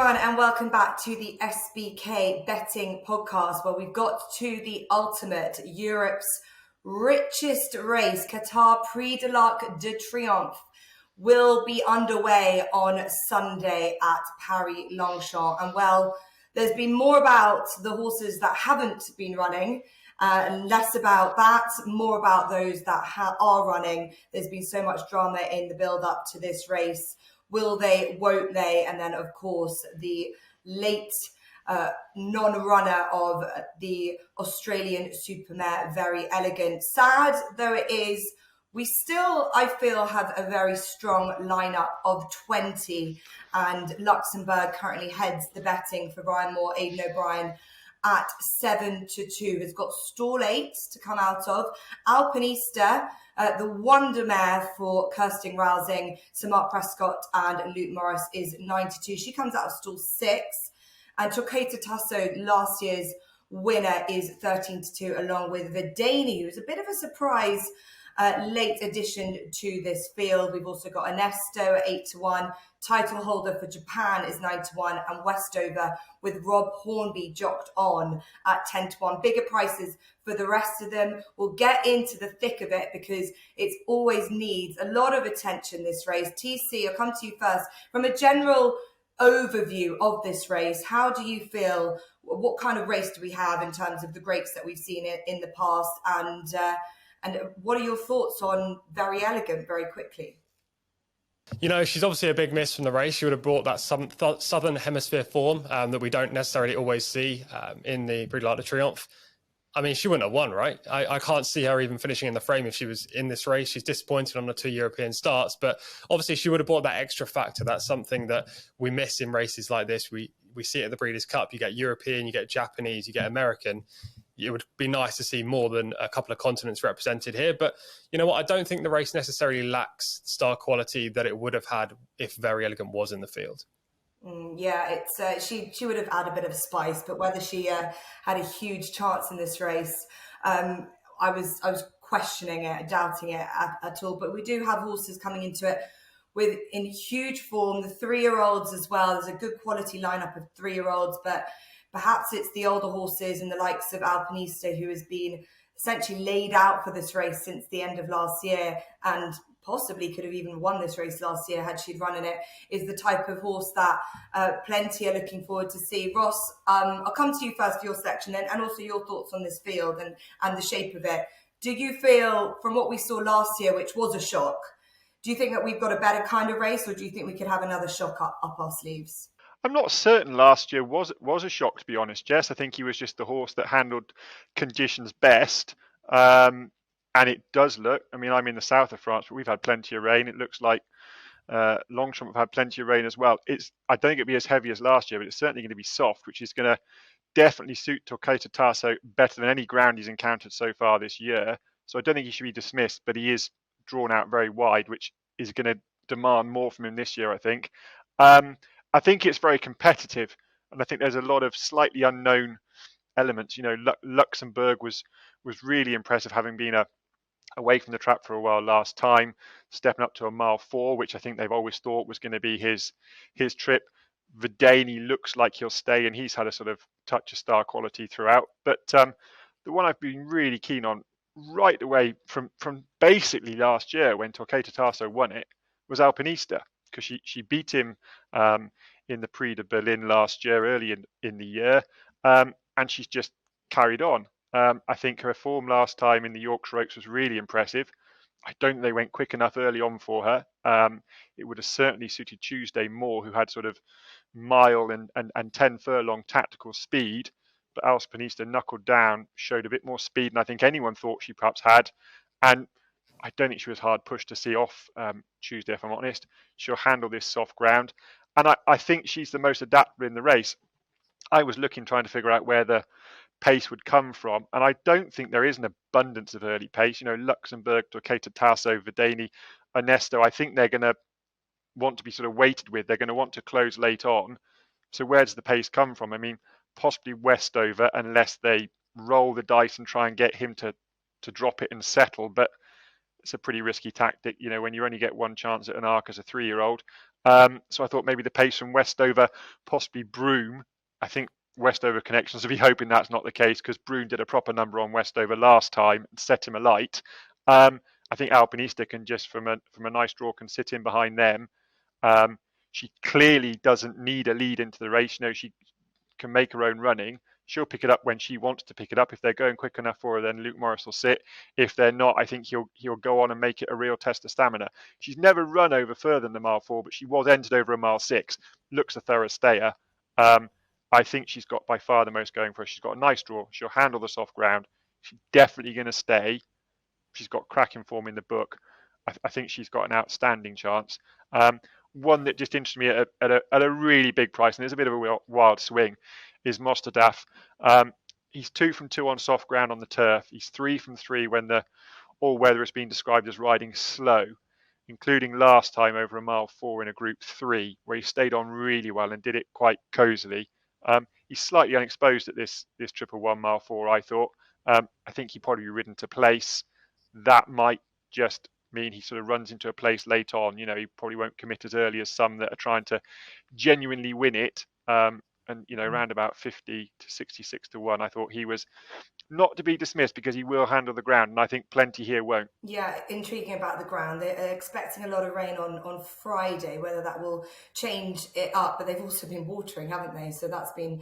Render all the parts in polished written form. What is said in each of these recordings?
everyone, and welcome back to the SBK betting podcast, where we've got to the ultimate, Europe's richest race. Qatar Prix de Triomphe will be underway on Sunday at ParisLongchamp. And well, there's been more about the horses that haven't been running, and less about that, more about those that are running. There's been so much drama in the build-up to this race. Will they, won't they? And then, of course, the late non-runner of the Australian Supermare, Very Elegant. Sad though it is, we still, I feel, have a very strong lineup of 20. And Luxembourg currently heads the betting for Brian Moore, Aidan O'Brien at 7-2. Has got stall 8 to come out of. Alpinista, the wonder mare for Kirsten Rousing, Sir Mark Prescott and Luke Morris, is 9-2. She comes out of stall 6. And Torquato Tasso, last year's winner, is 13-2, along with Vadeni, who's a bit of a surprise late addition to this field. We've also got Ernesto at 8-1. Title holder for Japan is 9-1, and Westover with Rob Hornby jocked on at 10-1. Bigger prices for the rest of them. We'll get into the thick of it because it always needs a lot of attention, this race. TC, I'll come to you first. From a general overview of this race, how do you feel? What kind of race do we have in terms of the greats that we've seen in the past? And what are your thoughts on Very Elegant, very quickly? You know, she's obviously a big miss from the race. She would have brought that southern hemisphere form that we don't necessarily always see in the Prix de Triomphe. I mean, she wouldn't have won, right? I can't see her even finishing in the frame if she was in this race. She's disappointed on the 2 European starts, but obviously she would have brought that extra factor. That's something that we miss in races like this. We see it at the Breeders' Cup. You get European, you get Japanese, you get American. It would be nice to see more than a couple of continents represented here. But you know what? I don't think the race necessarily lacks star quality that it would have had if Very Elegant was in the field. Yeah, it's she would have had a bit of spice, but whether she had a huge chance in this race, I was questioning it, doubting it at all. But we do have horses coming into it in huge form. The 3-year-olds as well. There's a good quality lineup of 3-year-olds, but perhaps it's the older horses and the likes of Alpinista, who has been essentially laid out for this race since the end of last year, and possibly could have even won this race last year had she run in it, is the type of horse that plenty are looking forward to see. Ross, I'll come to you first for your selection and also your thoughts on this field and the shape of it. Do you feel, from what we saw last year, which was a shock, do you think that we've got a better kind of race, or do you think we could have another shock up our sleeves? I'm not certain last year was a shock, to be honest, Jess. I think he was just the horse that handled conditions best. And it does look, I mean, I'm in the south of France, but we've had plenty of rain. It looks like Longchamp have had plenty of rain as well. I don't think it'll be as heavy as last year, but it's certainly going to be soft, which is going to definitely suit Torquato Tasso better than any ground he's encountered so far this year. So I don't think he should be dismissed, but he is drawn out very wide, which is going to demand more from him this year, I think. I think it's very competitive, and I think there's a lot of slightly unknown elements. You know, Luxembourg was really impressive, having been away from the trap for a while last time, stepping up to a mile 4, which I think they've always thought was going to be his trip. Vadeni looks like he'll stay, and he's had a sort of touch of star quality throughout. But the one I've been really keen on right away from basically last year when Torquato Tasso won it was Alpinista, because she beat him in the Prix de Berlin last year, early in the year, and she's just carried on. I think her form last time in the Yorkshire Oaks was really impressive. I don't think they went quick enough early on for her. It would have certainly suited Tuesday more, who had sort of mile and 10 furlong tactical speed, but Alpinista knuckled down, showed a bit more speed than I think anyone thought she perhaps had. And I don't think she was hard pushed to see off Tuesday, if I'm honest. She'll handle this soft ground. And I think she's the most adaptable in the race. I was trying to figure out where the pace would come from. And I don't think there is an abundance of early pace. You know, Luxembourg, Torquato Tasso, Vadeni, Ernesto, I think they're going to want to be sort of weighted with. They're going to want to close late on. So where does the pace come from? I mean, possibly Westover, unless they roll the dice and try and get him to drop it and settle. But it's a pretty risky tactic, when you only get one chance at an arc as a 3-year-old. So I thought maybe the pace from Westover, possibly Broome. I think Westover connections will be hoping that's not the case, because Broome did a proper number on Westover last time and set him alight. I think Alpinista can just from a nice draw can sit in behind them. She clearly doesn't need a lead into the race. She can make her own running. She'll pick it up when she wants to pick it up. If they're going quick enough for her, then Luke Morris will sit. If they're not, I think he'll go on and make it a real test of stamina. She's never run over further than the mile 4, but she was entered over a mile 6. Looks a thorough stayer. I think she's got by far the most going for her. She's got a nice draw. She'll handle the soft ground. She's definitely going to stay. She's got cracking form in the book. I think she's got an outstanding chance. One that just interested me at a really big price, and it's a bit of a wild swing, is Mostadaf. He's 2 from 2 on soft ground on the turf. He's 3 from 3 when the all-weather has been described as riding slow, including last time over a mile 4 in a group 3, where he stayed on really well and did it quite cosily. He's slightly unexposed at this 111 mile 4, I thought. I think he probably ridden to place. That might just mean he sort of runs into a place late on. He probably won't commit as early as some that are trying to genuinely win it. Around about 50 to 66 to 1, I thought he was not to be dismissed, because he will handle the ground, and I think plenty here won't. Yeah, intriguing about the ground. They're expecting a lot of rain on Friday, whether that will change it up, but they've also been watering, haven't they? So that's been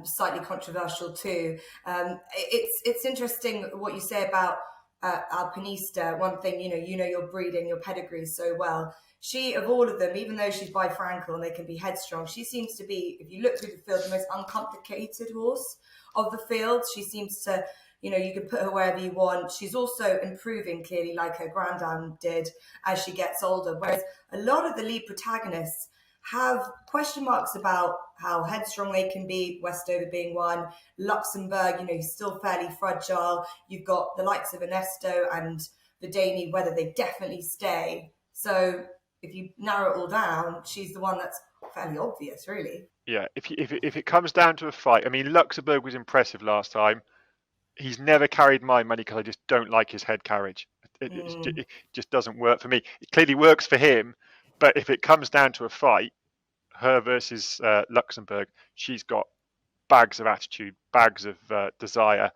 slightly controversial too. It's interesting what you say about Alpinista. One thing, your breeding, your pedigree so well. She, of all of them, even though she's bifrancal and they can be headstrong, she seems to be, if you look through the field, the most uncomplicated horse of the field. She seems to, you can put her wherever you want. She's also improving clearly, like her granddam did, as she gets older. Whereas a lot of the lead protagonists have question marks about how headstrong they can be, Westover being one. Luxembourg, he's still fairly fragile. You've got the likes of Ernesto and Vadeni, whether they definitely stay. So if you narrow it all down, she's the one that's fairly obvious, really. Yeah, if it comes down to a fight, I mean, Luxembourg was impressive last time. He's never carried my money because I just don't like his head carriage. It just doesn't work for me. It clearly works for him, but if it comes down to a fight, her versus Luxembourg, she's got bags of attitude, bags of desire.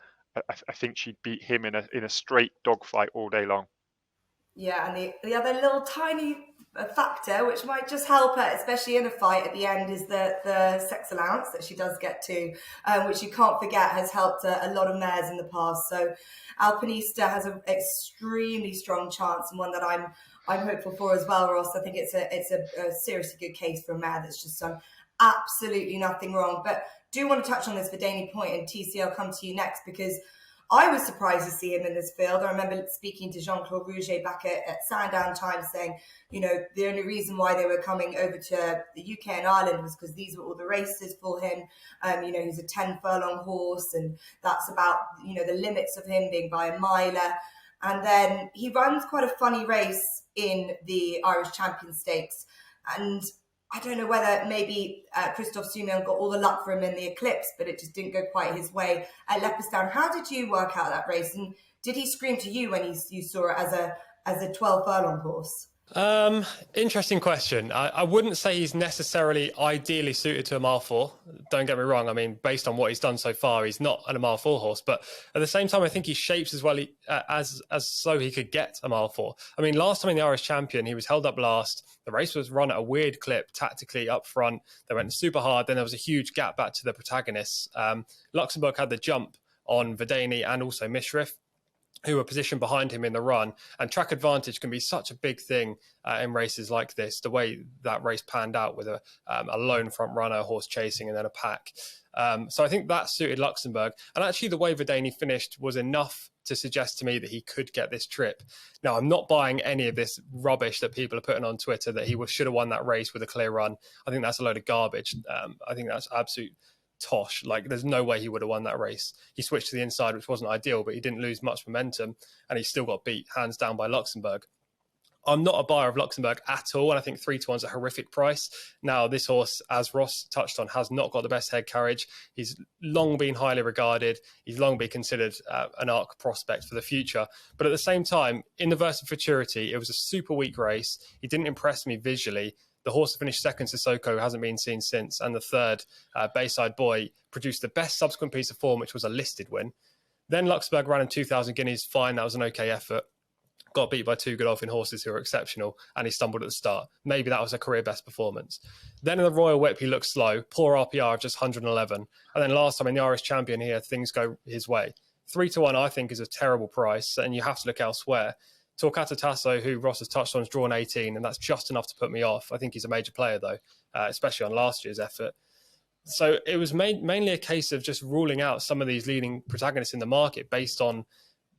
I think she'd beat him in a straight dogfight all day long. Yeah, and the other little tiny factor which might just help her, especially in a fight at the end, is the sex allowance that she does get to, which you can't forget has helped a lot of mares in the past. So Alpinista has an extremely strong chance, and one that I'm hopeful for as well, Ross. I think it's a seriously good case for a mare that's just done absolutely nothing wrong. But do want to touch on this Vadeni point, and TC, I'll come to you next, because I was surprised to see him in this field. I remember speaking to Jean-Claude Rouget back at Sandown Times, saying, the only reason why they were coming over to the UK and Ireland was because these were all the races for him. He's a 10 furlong horse, and that's about, the limits of him being by a miler. And then he runs quite a funny race in the Irish Champion Stakes. And I don't know whether maybe Christophe Soumillon got all the luck for him in the Eclipse, but it just didn't go quite his way at Leopardstown. How did you work out that race? And did he scream to you when you saw it as a 12 furlong horse? Interesting question. I wouldn't say he's necessarily ideally suited to a mile 4. Don't get me wrong. I mean, based on what he's done so far, he's not a mile 4 horse. But at the same time, I think he shapes as well as so he could get a mile 4. I mean, last time in the Irish Champion, he was held up last. The race was run at a weird clip tactically up front. They went super hard. Then there was a huge gap back to the protagonists. Luxembourg had the jump on Vadeni and also Mishrif, who were positioned behind him in the run. And track advantage can be such a big thing in races like this, the way that race panned out with a lone front runner, a horse chasing, and then a pack. So I think that suited Luxembourg. And actually the way Vadeni finished was enough to suggest to me that he could get this trip. Now, I'm not buying any of this rubbish that people are putting on Twitter that he should have won that race with a clear run. I think that's a load of garbage. I think that's absolute tosh. Like, there's no way he would have won that race. He switched to the inside, which wasn't ideal, but he didn't lose much momentum, and he still got beat hands down by Luxembourg. I'm not a buyer of Luxembourg at all, and I think 3-1's a horrific price. Now, this horse, as Ross touched on, has not got the best head carriage. He's long been highly regarded. He's long been considered an arc prospect for the future. But at the same time, in the Versa Futurity, it was a super weak race. He didn't impress me visually. The horse that finished second, Sissoko, hasn't been seen since. And the third, Bayside Boy, produced the best subsequent piece of form, which was a listed win. Then Luxembourg ran in 2,000 guineas. Fine, that was an okay effort. Got beat by two Godolphin horses who were exceptional, and he stumbled at the start. Maybe that was a career best performance. Then in the Royal Whip, he looked slow. Poor RPR of just 111. And then last time in the Irish Champion here, things go his way. 3-1, I think, is a terrible price, and you have to look elsewhere. Torquato Tasso, who Ross has touched on, has drawn 18, and that's just enough to put me off. I think he's a major player, though, especially on last year's effort. So it was mainly a case of just ruling out some of these leading protagonists in the market based on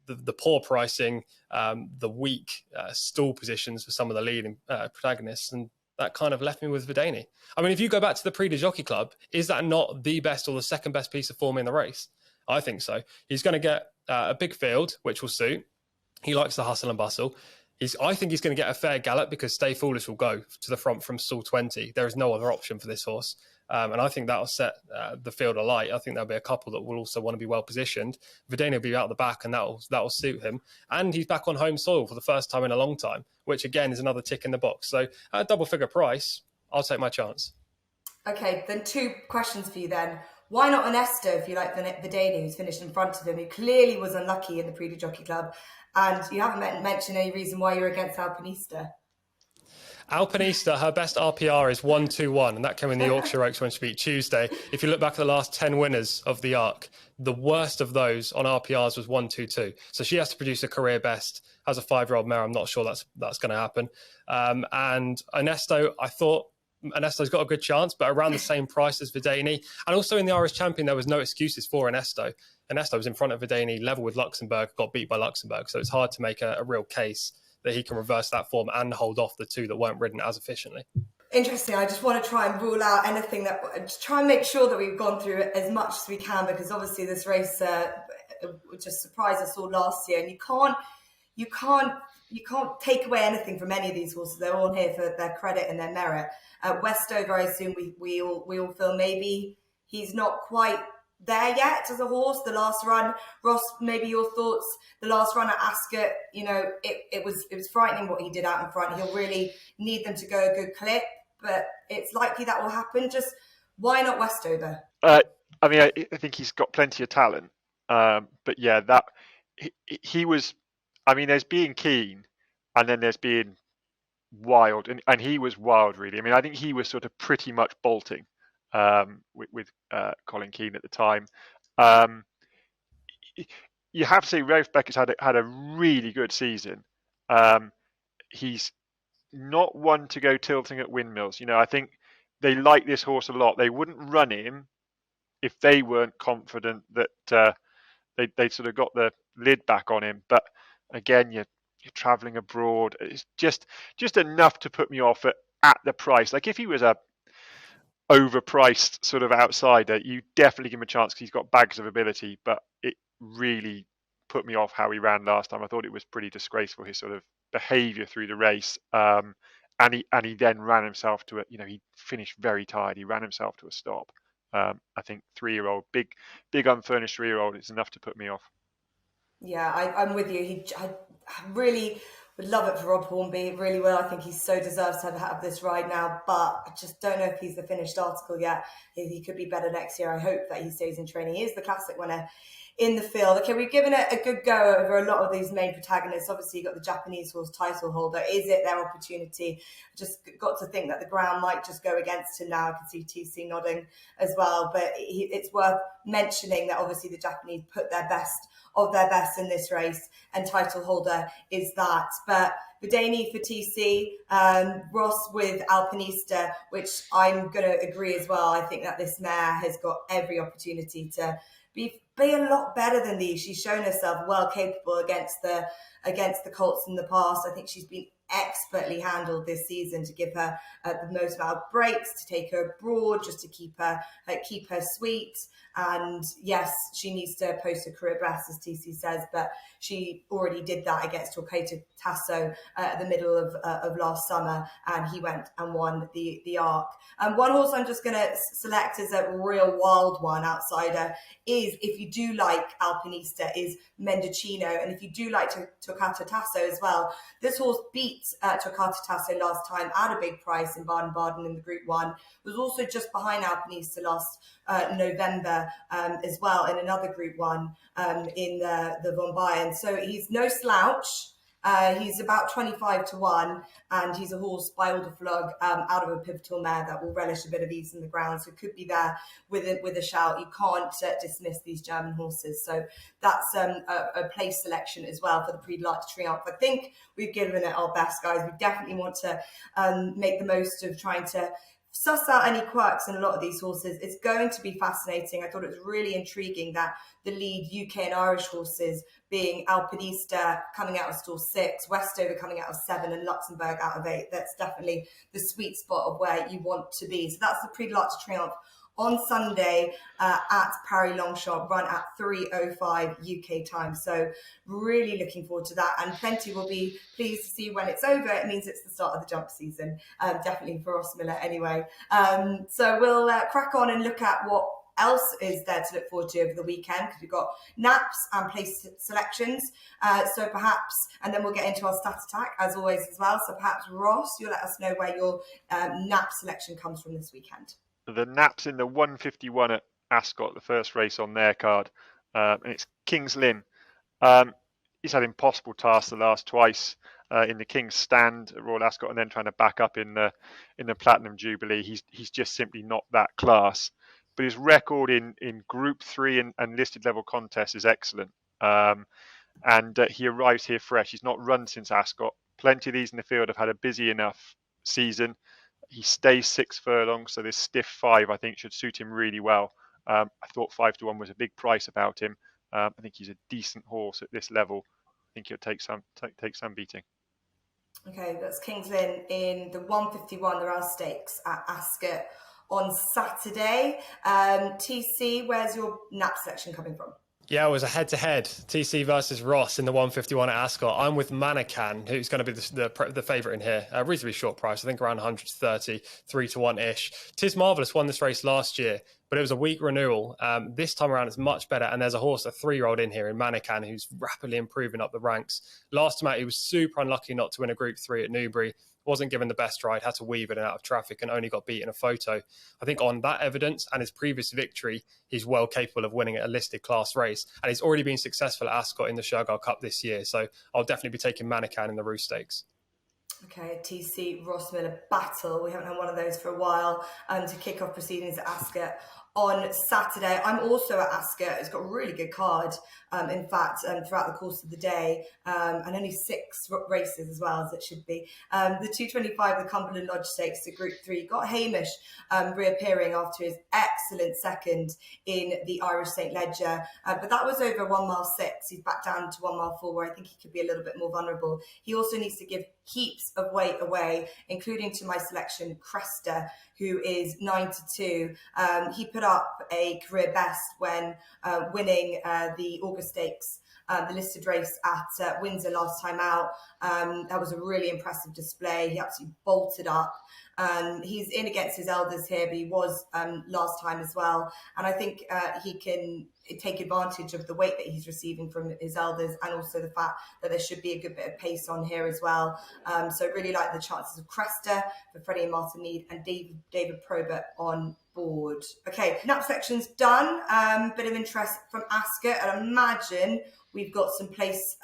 the poor pricing, the weak stall positions for some of the leading protagonists, and that kind of left me with Vadeni. I mean, if you go back to the Prix de Jockey Club, is that not the best or the second best piece of form in the race? I think so. He's going to get a big field, which will suit. He likes the hustle and bustle. I think he's going to get a fair gallop because Stay Foolish will go to the front from stall 20. There is no other option for this horse. And I think that'll set the field alight. I think there'll be a couple that will also want to be well positioned. Vadeni will be out the back, and that'll suit him. And he's back on home soil for the first time in a long time, which again is another tick in the box. So at a double figure price, I'll take my chance. Okay, then 2 questions for you then. Why not Onesto if you like Vadeni, who's finished in front of him, who clearly was unlucky in the Prix du Jockey Club? And you haven't mentioned any reason why you're against Alpinista. Alpinista, her best RPR is 1-2-1, and that came in the Yorkshire Oaks when she beat Tuesday. If you look back at the last 10 winners of the ARC, the worst of those on RPRs was 1-2-2. So she has to produce a career best. As a 5-year-old mare, I'm not sure that's going to happen. And Onesto, I thought Onesto's got a good chance, but around the same price as Vadeni. And also in the Irish Champion, there was no excuses for Onesto. Onesto was in front of Vadeni, level with Luxembourg, got beat by Luxembourg. So it's hard to make a real case that he can reverse that form and hold off the two that weren't ridden as efficiently. Interesting. I just want to try and rule out anything just try and make sure that we've gone through it as much as we can, because obviously this race just surprised us all last year, and you can't take away anything from any of these horses. They're all here for their credit and their merit. Westover, I assume we all feel maybe he's not quite there yet as a horse. The last run, Ross, maybe your thoughts. The last run at Ascot, it was frightening what he did out in front. He'll really need them to go a good clip, but it's likely that will happen. Just why not Westover? I think he's got plenty of talent, but yeah, that he was. I mean, there's being keen, and then there's being wild, and he was wild, really. I mean, I think he was sort of pretty much bolting with Colin Keane at the time. You have to say Ralph Beckett's had a really good season. He's not one to go tilting at windmills. I think they like this horse a lot. They wouldn't run him if they weren't confident that they sort of got the lid back on him. But again, you're traveling abroad. It's just enough to put me off at the price. Like if he was a overpriced sort of outsider, you definitely give him a chance because he's got bags of ability, but it really put me off how he ran last time. I thought it was pretty disgraceful, his sort of behaviour through the race. And he then ran himself to he finished very tired. He ran himself to a stop. I think 3-year-old, big unfurnished 3-year-old is enough to put me off. Yeah, I'm with you. I really would love it for Rob Hornby. Really will. I think he so deserves to have this ride now, but I just don't know if he's the finished article yet. He could be better next year. I hope that he stays in training. He is the classic winner in the field. Okay, we've given it a good go over a lot of these main protagonists. Obviously, you've got the Japanese horse title holder. Is it their opportunity? Just got to think that the ground might just go against him now. I can see TC nodding as well, but it's worth mentioning that obviously the Japanese put their best of their best in this race, and title holder is that. But Vadeni for TC, Ross with Alpinista, which I'm going to agree as well. I think that this mare has got every opportunity to be a lot better than these. She's shown herself well capable against the Colts in the past. I think she's been expertly handled this season to give her the most amount of breaks, to take her abroad, just to keep her sweet. And yes, she needs to post a career best, as TC says, but she already did that against Torquato Tasso at the middle of last summer, and he went and won the Arc. One horse I'm just going to select as a real wild one outsider is, if you do like Alpinista, is Mendocino, and if you do like Torquato Tasso as well. This horse beat Torquato Tasso last time at a big price in Baden-Baden in the Group 1. Was also just behind Alpinista last November as well in another Group 1 in the Von Bayern. So he's no slouch. He's about 25 to 1, and he's a horse by all the flog out of a pivotal mare that will relish a bit of ease in the ground. So could be there with a shout. You can't dismiss these German horses. So that's a place selection as well for the Prix de l'Arc de Triomphe. I think we've given it our best, guys. We definitely want to make the most of trying to suss out any quirks in a lot of these horses. It's going to be fascinating. I thought it was really intriguing that the lead UK and Irish horses, being Alpinista coming out of stall 6, Westover coming out of 7, and Luxembourg out of 8. That's definitely the sweet spot of where you want to be. So that's the Prix de l'Arc de Triomphe on Sunday at ParisLongchamp, run at 3:05 UK time. So really looking forward to that, and plenty will be pleased to see when it's over. It means it's the start of the jump season, definitely for Ross Millar anyway. So we'll crack on and look at what else is there to look forward to over the weekend, because we've got naps and place selections. So perhaps, and then we'll get into our stat attack as always as well. So perhaps Ross, you'll let us know where your nap selection comes from this weekend. The naps in the 151 at Ascot, the first race on their card, and it's King's Lynn. He's had impossible tasks the last twice in the King's Stand at Royal Ascot, and then trying to back up in the Platinum Jubilee. He's just simply not that class. But his record in Group 3 and listed level contests is excellent. And he arrives here fresh. He's not run since Ascot. Plenty of these in the field have had a busy enough season. He stays 6 furlongs, so this stiff 5 I think should suit him really well. I thought 5 to 1 was a big price about him. I think he's a decent horse at this level. I think he'll take some beating. Okay, that's King's Lynn in the 151, the Rhis Stakes at Ascot on Saturday. TC, where's your nap selection coming from? Yeah, it was a head-to-head, TC versus Ross in the 151 at Ascot. I'm with Manican, who's going to be the favourite in here. A reasonably short price, I think around 130, 3 to 1-ish. Tis Marvellous won this race last year, but it was a weak renewal. This time around, it's much better, and there's a horse, a 3-year-old in here in Manican, who's rapidly improving up the ranks. Last time out, he was super unlucky not to win a Group 3 at Newbury. Wasn't given the best ride, had to weave it in and out of traffic, and only got beat in a photo. I think on that evidence and his previous victory, he's well capable of winning a listed class race. And he's already been successful at Ascot in the Shergar Cup this year. So I'll definitely be taking Manican in the Rhis Stakes. Okay, TC Ross Millar battle. We haven't had one of those for a while to kick off proceedings at Ascot on Saturday. I'm also at Ascot. It's got a really good card, in fact, throughout the course of the day, and only 6 races as well, as it should be. The 225, the Cumberland Lodge Stakes, the Group 3, got Hamish reappearing after his excellent second in the Irish St. Ledger, but that was over 1 mile 6. He's back down to 1 mile 4, where I think he could be a little bit more vulnerable. He also needs to give heaps of weight away, including to my selection, Cresta, who is 9 to 2. He put up a career best when winning the August Stakes, the listed race at Windsor last time out. That was a really impressive display. He absolutely bolted up. He's in against his elders here, but he was last time as well. And I think he can take advantage of the weight that he's receiving from his elders, and also the fact that there should be a good bit of pace on here as well. So really like the chances of Cresta for Freddie and Martin Mead, and David Probert on board. Okay, nap section's done. Bit of interest from Ascot, and I imagine we've got some place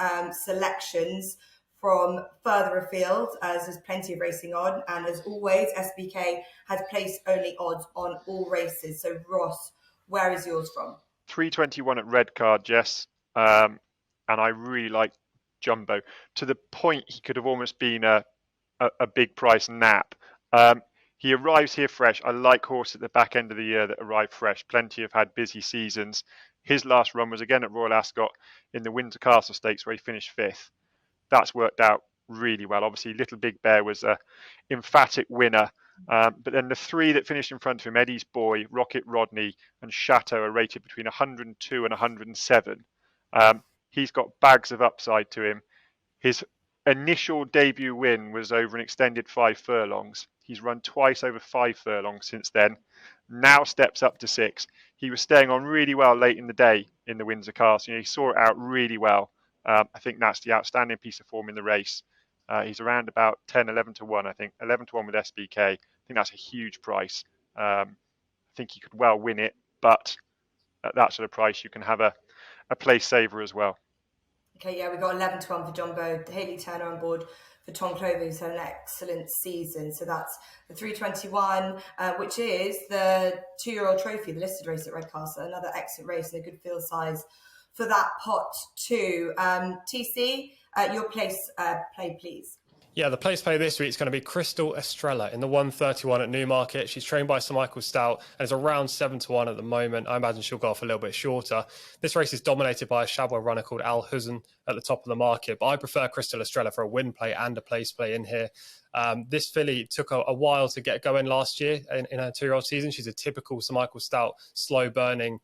selections from further afield, as there's plenty of racing on. And as always, SBK has place only odds on all races. So Ross, where is yours from? 321 at red card, Jess. And I really like Jumbo, to the point he could have almost been a big price nap. He arrives here fresh. I like horses at the back end of the year that arrive fresh. Plenty have had busy seasons. His last run was again at Royal Ascot in the Windsor Castle Stakes, where he finished 5th. That's worked out really well. Obviously, Little Big Bear was a emphatic winner. But then the three that finished in front of him, Eddie's Boy, Rocket Rodney, and Chateau, are rated between 102 and 107. He's got bags of upside to him. His initial debut win was over an extended 5 furlongs. He's run twice over 5 furlongs since then. Now steps up to 6. He was staying on really well late in the day in the Windsor Castle. He saw it out really well. I think that's the outstanding piece of form in the race. He's around about 10, 11 to 1, I think. 11 to 1 with SBK. I think that's a huge price. I think he could well win it, but at that sort of price, you can have a place saver as well. Okay, yeah, we've got 11 to 1 for Jumbo, Hayley Turner on board for Tom Clover, who's had an excellent season. So that's the 321, which is the 2-year-old trophy, the listed race at Redcastle. Another excellent race and a good field size for that pot too. TC, your place play, please. Yeah, the place play this week is going to be Crystal Estrella in the 131 at Newmarket. She's trained by Sir Michael Stout and is around 7 to 1 at the moment. I imagine she'll go off a little bit shorter. This race is dominated by a Chabot runner called Al Huzn at the top of the market, but I prefer Crystal Estrella for a win play and a place play in here. This filly took a while to get going last year in her 2-year-old season. She's a typical Sir Michael Stout, slow-burning,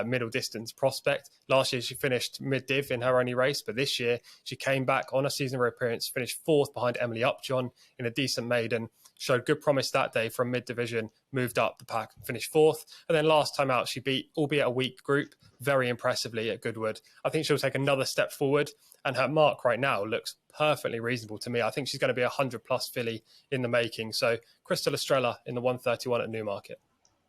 middle-distance prospect. Last year, she finished mid-div in her only race, but this year, she came back on a season appearance, finished 4th behind Emily Upjohn in a decent maiden, showed good promise that day from mid-division, moved up the pack, finished 4th. And then last time out, she beat, albeit a weak group, very impressively at Goodwood. I think she'll take another step forward, and her mark right now looks perfectly reasonable to me. I think she's going to be a 100-plus filly in the making. So Crystal Estrella in the 131 at Newmarket.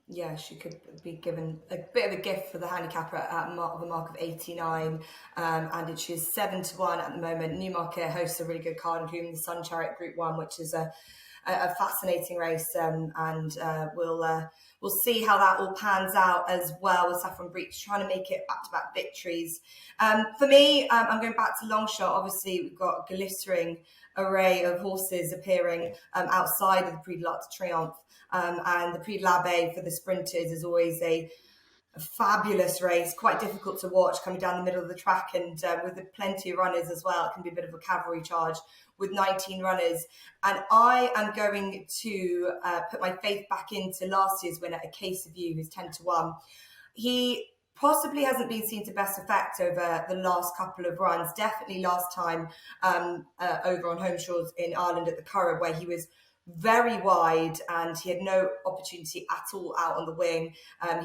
Yeah, she could be given a bit of a gift for the handicapper at a mark of 89, and she's 7 to 1 at the moment. Newmarket hosts a really good card, including the Sun Chariot Group 1, which is a fascinating race, and we'll see how that all pans out as well, with Saffron Breach trying to make it back-to-back victories. For me, I'm going back to Longchamp. Obviously, we've got a glittering array of horses appearing outside of the Prix de Triomphe, and the Prix de l'Abbé for the sprinters is always a fabulous race, quite difficult to watch, coming down the middle of the track, and with plenty of runners as well. It can be a bit of a cavalry charge with 19 runners. And I am going to put my faith back into last year's winner, A Case of You, who's 10 to 1. He possibly hasn't been seen to best effect over the last couple of runs. Definitely last time over on home shores in Ireland at the Curragh, where he was very wide and he had no opportunity at all out on the wing.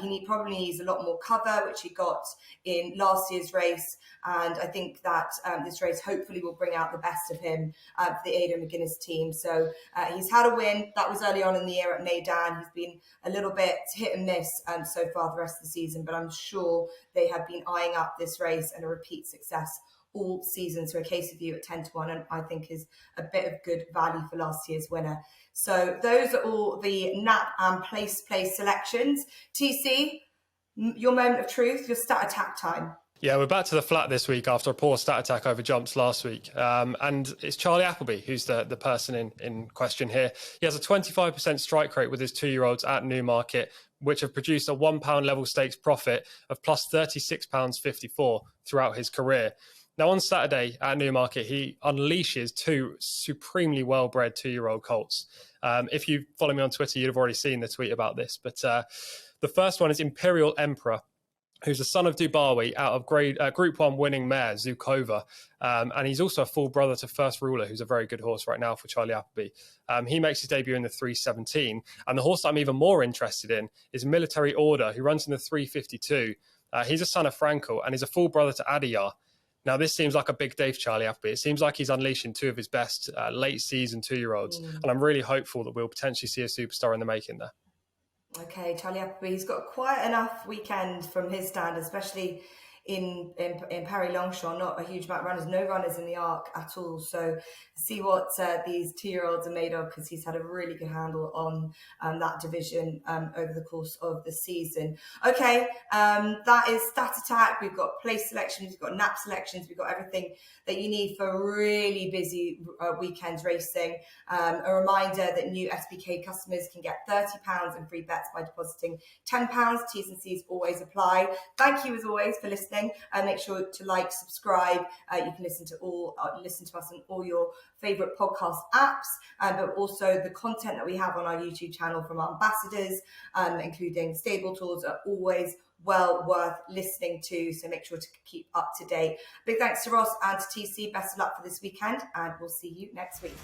He probably needs a lot more cover, which he got in last year's race. And I think that this race hopefully will bring out the best of him for the Aidan McGuinness team. So he's had a win. That was early on in the year at Meydan. He's been a little bit hit and miss so far the rest of the season, but I'm sure they have been eyeing up this race and a repeat success all season. So A Case of You at 10 to 1, and I think is a bit of good value for last year's winner. So those are all the nap and place selections. TC, your moment of truth, your stat attack time. Yeah, we're back to the flat this week after a poor stat attack over jumps last week. And it's Charlie Appleby who's the person in question here. He has a 25% strike rate with his 2-year-olds at Newmarket, which have produced a £1 level stakes profit of plus £36.54 throughout his career. Now, on Saturday at Newmarket, he unleashes 2 supremely well-bred 2-year-old colts. If you follow me on Twitter, you'd have already seen the tweet about this. But the first one is Imperial Emperor, who's the son of Dubawi out of Group 1 winning mare, Zukova. And he's also a full brother to First Ruler, who's a very good horse right now for Charlie Appleby. He makes his debut in the 317. And the horse that I'm even more interested in is Military Order, who runs in the 352. He's a son of Frankel and is a full brother to Adiyar. Now, this seems like a big day for Charlie Appleby. It seems like he's unleashing 2 of his best late-season 2-year-olds. And I'm really hopeful that we'll potentially see a superstar in the making there. Okay, Charlie Appleby, he's got quite enough weekend from his stand, especially in ParisLongchamp. Not a huge amount of runners, no runners in the Arc at all. So see what these 2-year-olds are made of, because he's had a really good handle on that division over the course of the season. Okay, that is Stat Attack. We've got place selections, we've got nap selections, we've got everything that you need for really busy weekend racing. A reminder that new SBK customers can get £30 in free bets by depositing £10. T's and C's always apply. Thank you as always for listening. listening. Make sure to like, subscribe. You can listen to us on all your favorite podcast apps, but also the content that we have on our YouTube channel from our ambassadors, including stable tours, are always well worth listening to. So make sure to keep up to date. Big thanks to Ross and to TC. Best of luck for this weekend, and we'll see you next week.